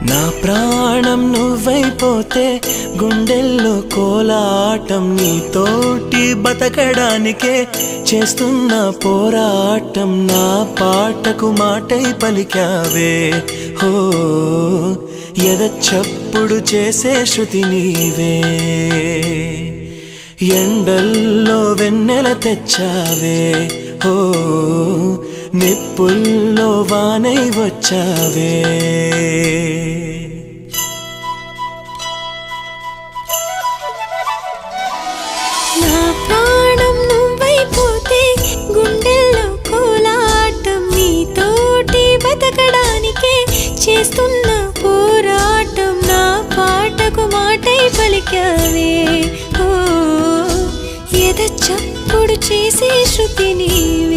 నా ప్రాణం నువ్వైపోతే గుండెల్లో కోలాటం నీతోటి బతకడానికే చేస్తున్న పోరాటం నా పాటకు మాటై పలికావే హో ఎద చప్పుడు చేసే శృతి నీవే ఎండల్లో వెన్నెల తెచ్చావే హో నిప్పుల్లో వానై వచ్చావే నా ప్రాణం నువ్వైపోతే గుండెల్లో కోలాటం నీతోటి బతకడానికే చేస్తున్న పోరాటం నా పాటకు మాటై పలికావే ఓ ఎద చప్పుడు చేసే శృతి నీవే